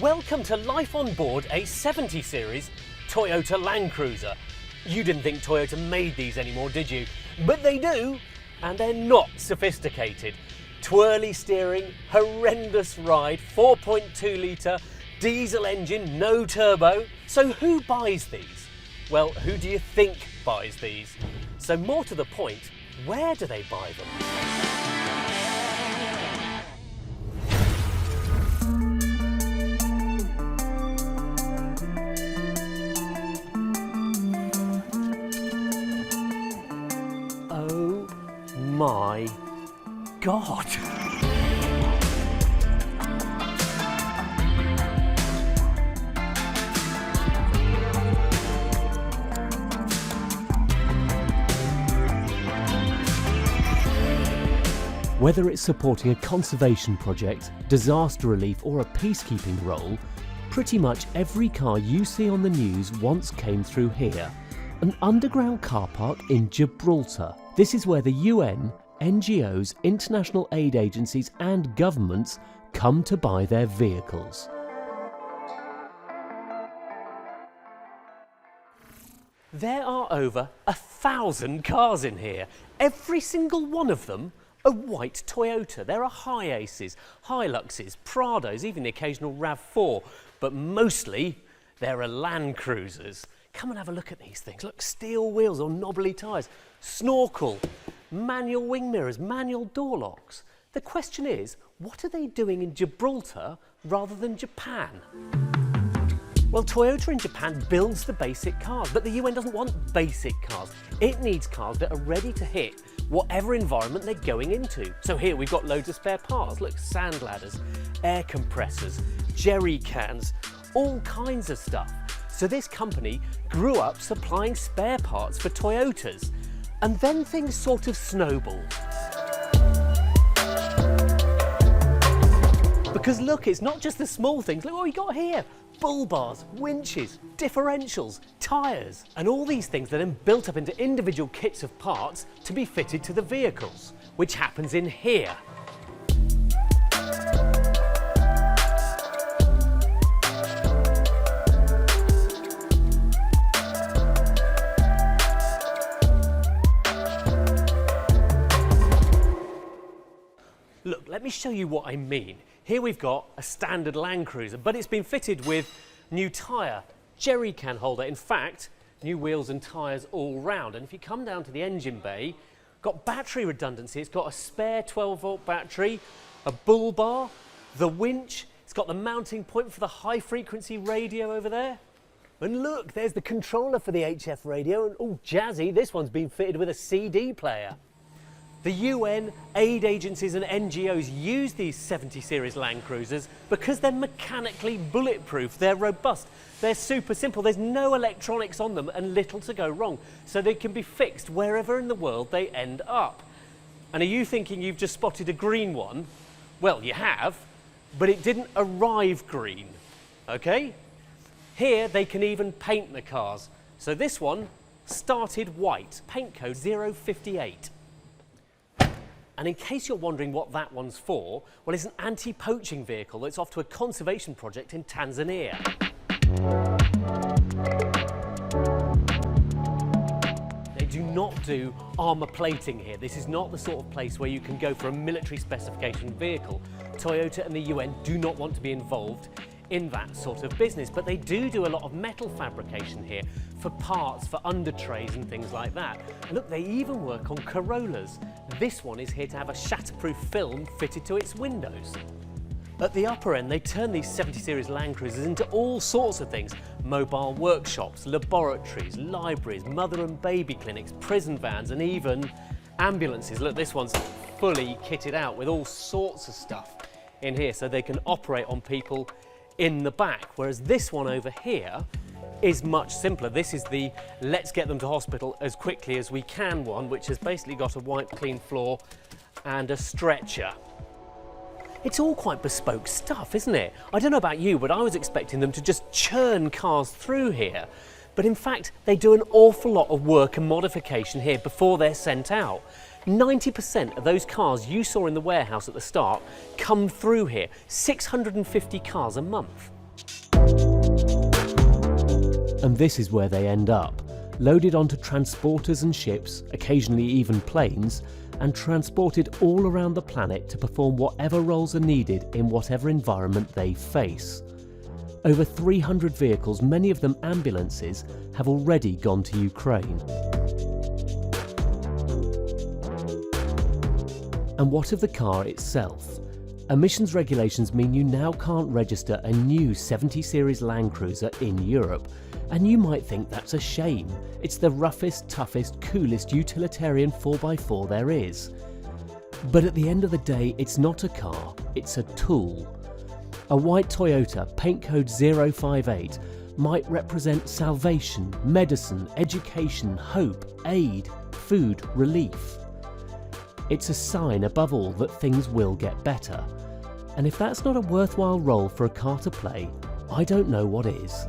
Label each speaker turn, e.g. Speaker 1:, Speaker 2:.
Speaker 1: Welcome to life on board a 70 series Toyota Land Cruiser. You didn't think Toyota made these anymore, did you? But they do, and they're not sophisticated. Twirly steering, horrendous ride, 4.2 litre, diesel engine, no turbo. So who buys these? Well, who do you think buys these? So more to the point, where do they buy them? Oh my God. Whether it's supporting a conservation project, disaster relief or a peacekeeping role, pretty much every car you see on the news once came through here. An underground car park in Gibraltar. This is where the UN, NGOs, international aid agencies and governments come to buy their vehicles. There are over 1,000 cars in here. Every single one of them a white Toyota. There are Hiaces, Hiluxes, Prados, even the occasional RAV4, but mostly there are Land Cruisers. Come and have a look at these things. Look, steel wheels or knobbly tyres, snorkel, manual wing mirrors, manual door locks. The question is, what are they doing in Gibraltar rather than Japan? Well, Toyota in Japan builds the basic cars, but the UN doesn't want basic cars. It needs cars that are ready to hit whatever environment they're going into. So here we've got loads of spare parts. Look, sand ladders, air compressors, jerry cans, all kinds of stuff. So this company grew up supplying spare parts for Toyotas, and then things sort of snowballed. Because look, it's not just the small things. Look what we got here. Bull bars, winches, differentials, tyres, and all these things are then built up into individual kits of parts to be fitted to the vehicles, which happens in here. Look, let me show you what I mean. Here we've got a standard Land Cruiser, but it's been fitted with new tyre, jerry can holder, in fact, new wheels and tyres all round. And if you come down to the engine bay, got battery redundancy. It's got a spare 12-volt battery, a bull bar, the winch. It's got the mounting point for the high-frequency radio over there. And look, there's the controller for the HF radio. And oh, jazzy, this one's been fitted with a CD player. The UN, aid agencies and NGOs use these 70 series Land Cruisers because they're mechanically bulletproof, they're robust, they're super simple, there's no electronics on them and little to go wrong, so they can be fixed wherever in the world they end up. And are you thinking you've just spotted a green one? Well, you have, but it didn't arrive green, okay? Here they can even paint the cars. So this one started white, paint code 058. And in case you're wondering what that one's for, well, it's an anti-poaching vehicle that's off to a conservation project in Tanzania. They do not do armour plating here. This is not the sort of place where you can go for a military specification vehicle. Toyota and the UN do not want to be involved in that sort of business, but they do a lot of metal fabrication here for parts, for under trays and things like that. And look, they even work on Corollas. This one is here to have a shatterproof film fitted to its windows. At the upper end, they turn these 70 series Land Cruisers into all sorts of things. Mobile workshops, laboratories, libraries, mother and baby clinics, prison vans, and even ambulances. Look, this one's fully kitted out with all sorts of stuff in here so they can operate on people in the back, whereas this one over here is much simpler. This is the let's get them to hospital as quickly as we can one, which has basically got a white clean floor and a stretcher. It's all quite bespoke stuff, isn't it? I don't know about you, but I was expecting them to just churn cars through here. But in fact, they do an awful lot of work and modification here before they're sent out. 90% of those cars you saw in the warehouse at the start come through here. 650 cars a month. And this is where they end up, loaded onto transporters and ships, occasionally even planes, and transported all around the planet to perform whatever roles are needed in whatever environment they face. Over 300 vehicles, many of them ambulances, have already gone to Ukraine. And what of the car itself? Emissions regulations mean you now can't register a new 70 Series Land Cruiser in Europe. And you might think that's a shame. It's the roughest, toughest, coolest utilitarian 4x4 there is. But at the end of the day, it's not a car, it's a tool. A white Toyota, paint code 058, might represent salvation, medicine, education, hope, aid, food, relief. It's a sign above all that things will get better. And if that's not a worthwhile role for a car to play, I don't know what is.